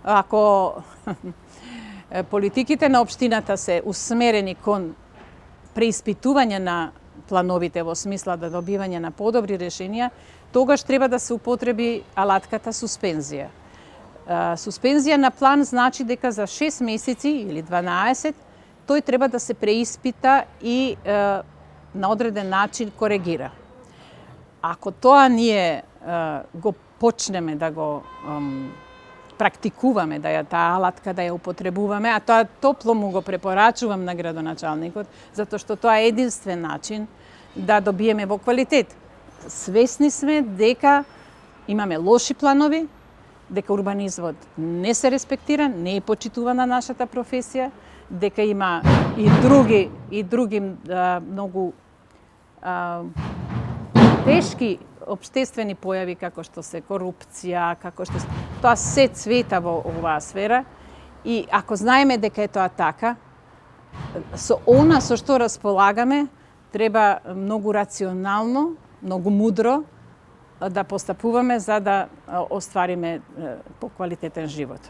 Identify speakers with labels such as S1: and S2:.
S1: ако политиките на општината се усмерени кон преиспитување на плановите во смисла да добивање на подобри решенија, тогаш треба да се употреби алатката суспензија. Суспензија на план значи дека за 6 месеци или 12 тој треба да се преиспита и на одреден начин коригира. Ако тоа ние го почнеме да го практикуваме, да ја таа алатка да ја употребуваме, а тоа топло му го препорачувам на градоначалникот, затоа што тоа е единствен начин да добиеме во квалитет. Свесни сме дека имаме лоши планови, дека урбанизмот не се респектира, не е почитувана нашата професија, дека има и други многу тешки општествени појави како што се корупција, тоа се цвета во оваа сфера и ако знаеме дека е тоа така, со она со што располагаме треба многу рационално, многу мудро да постапуваме за да оствариме поквалитетен живот.